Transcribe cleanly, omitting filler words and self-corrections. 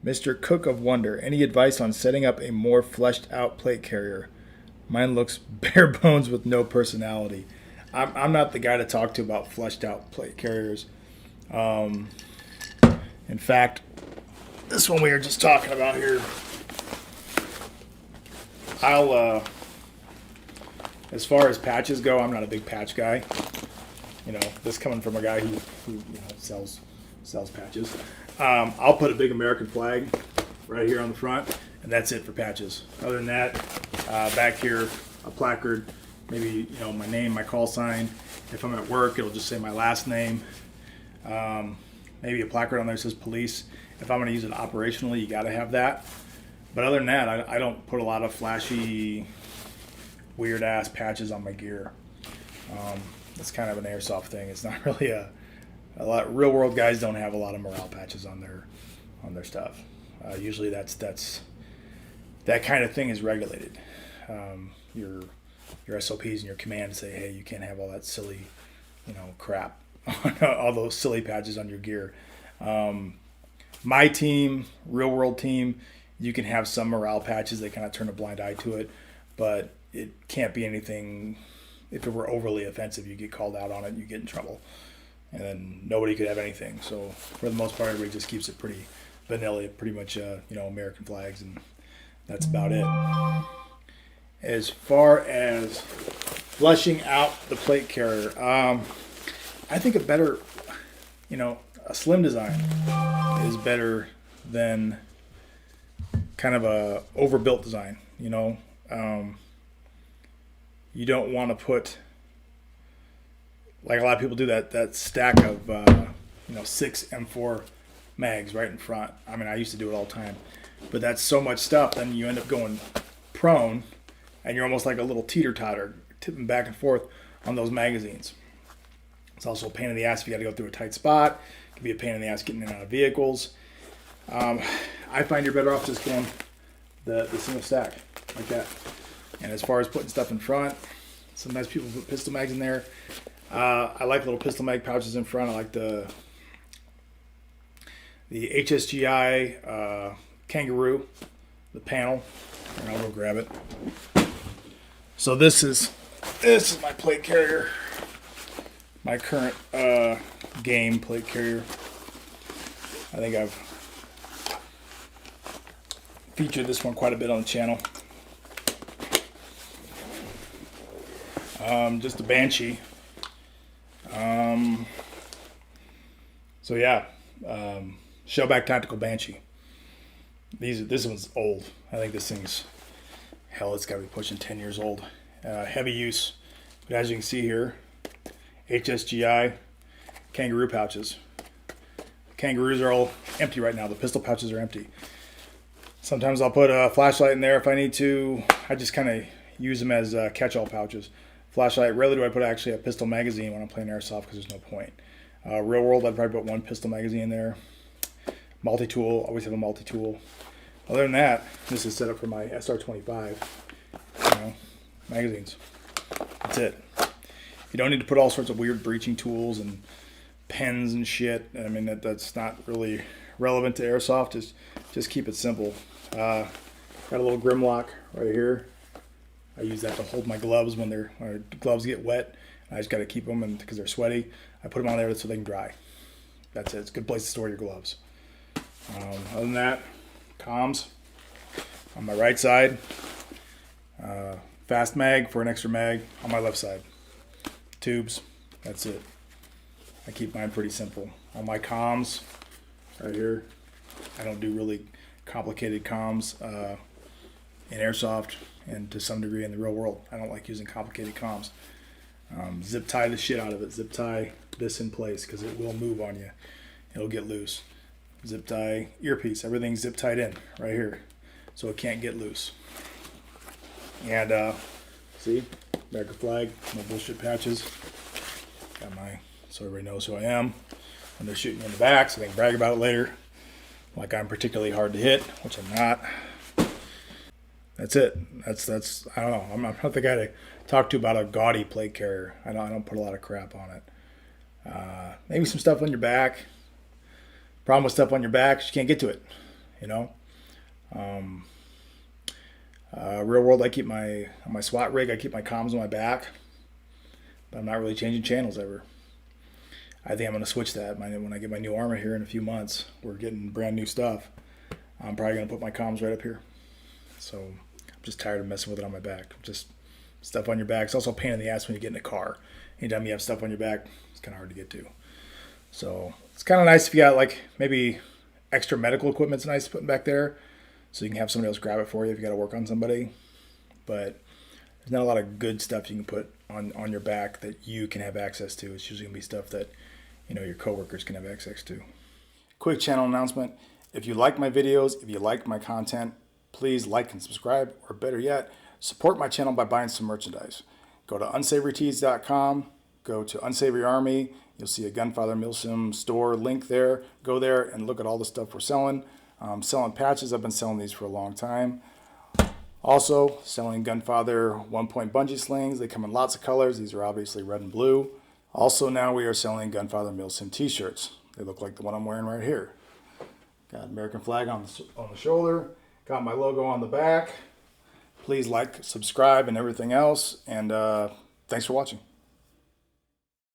Mr. Cook of Wonder, any advice on setting up a more fleshed out plate carrier? Mine looks bare bones with no personality. I'm not the guy to talk to about fleshed out plate carriers. Um, in fact, this one we were just talking about here, I'll, as far as patches go, I'm not a big patch guy. You know, this coming from a guy who sells patches. I'll put a big American flag right here on the front, and that's it for patches. Other than that, back here, a placard, maybe my name, my call sign. If I'm at work, it'll just say my last name. Maybe a placard on there that says police. If I'm going to use it operationally, you got to have that. But other than that, I don't put a lot of flashy, weird ass patches on my gear. It's kind of an airsoft thing. It's not really a lot. Real world guys don't have a lot of morale patches on their stuff. Usually that's that kind of thing is regulated. Your SOPs and your commands say, hey, you can't have all that silly, crap, all those silly patches on your gear. My team, real world team, you can have some morale patches. They kind of turn a blind eye to it, but it can't be anything. If it were overly offensive, you get called out on it, you get in trouble, and then nobody could have anything. So for the most part, everybody just keeps it pretty vanilla, pretty much, American flags, and that's about it. As far as fleshing out the plate carrier, I think a slim design is better than kind of a overbuilt design. You don't want to put, like a lot of people do, that stack of 6 M4 mags right in front. I mean, I used to do it all the time, but that's so much stuff. Then you end up going prone, and you're almost like a little teeter-totter, tipping back and forth on those magazines. It's also a pain in the ass if you got to go through a tight spot. It can be a pain in the ass getting in and out of vehicles. I find you're better off just going the single stack like that. And as far as putting stuff in front, sometimes people put pistol mags in there. I like little pistol mag pouches in front. I like the HSGI Kangaroo, the panel. And I'll go grab it. So this is my plate carrier, my current game plate carrier. I think I've featured this one quite a bit on the channel. Just a Banshee. Shellback Tactical Banshee. This one's old. I think this thing's, it's got to be pushing 10 years old. Heavy use. But as you can see here, HSGI Kangaroo pouches. Kangaroos are all empty right now. The pistol pouches are empty. Sometimes I'll put a flashlight in there if I need to. I just kind of use them as catch-all pouches. Flashlight, rarely do I put actually a pistol magazine when I'm playing airsoft because there's no point. Real world, I'd probably put one pistol magazine in there. Multi-tool, always have a multi-tool. Other than that, this is set up for my SR25 magazines. That's it. You don't need to put all sorts of weird breaching tools and pens and shit. I mean, that's not really relevant to airsoft. Just keep it simple. Got a little Grimlock right here. I use that to hold my gloves when the gloves get wet. I just got to keep them because they're sweaty. I put them on there so they can dry. That's it. It's a good place to store your gloves. Other than that, comms on my right side. Fast mag for an extra mag on my left side. Tubes. That's it. I keep mine pretty simple. On my comms, right here, I don't do really complicated comms in airsoft and to some degree in the real world. I don't like using complicated comms. Zip tie the shit out of it. Zip tie this in place because it will move on you. It'll get loose. Zip tie earpiece. Everything's zip tied in right here, so it can't get loose. And see, American flag, no bullshit patches. Got my, so everybody knows who I am. When they're shooting me in the back, so they can brag about it later. Like I'm particularly hard to hit, which I'm not. That's it. That's I don't know. I'm not the guy to talk to about a gaudy plate carrier. I don't put a lot of crap on it. Maybe some stuff on your back. Problem with stuff on your back is you can't get to it. you know. Real world, I keep on my SWAT rig, I keep my comms on my back, but I'm not really changing channels ever. I think I'm going to switch that when I get my new armor here in a few months. We're getting brand new stuff. I'm probably going to put my comms right up here. So I'm just tired of messing with it on my back. Just stuff on your back. It's also a pain in the ass when you get in a car. Anytime you have stuff on your back, it's kind of hard to get to. So it's kind of nice if you got like maybe extra medical equipment's nice putting back there, so you can have somebody else grab it for you if you got to work on somebody. But there's not a lot of good stuff you can put on your back that you can have access to. It's usually going to be stuff that, you know, your coworkers can have access to. Quick channel announcement. If you like my videos, if you like my content, please like and subscribe, or better yet, support my channel by buying some merchandise. Go to unsavorytees.com, go to Unsavory Army. You'll see a Gunfather Milsim store link there. Go there and look at all the stuff we're selling. Selling patches. I've been selling these for a long time. Also, selling Gunfather 1-point bungee slings. They come in lots of colors. These are obviously red and blue. Also, now we are selling Gunfather Milsim t-shirts. They look like the one I'm wearing right here. Got American flag on the shoulder. Got my logo on the back. Please like, subscribe, and everything else. And thanks for watching.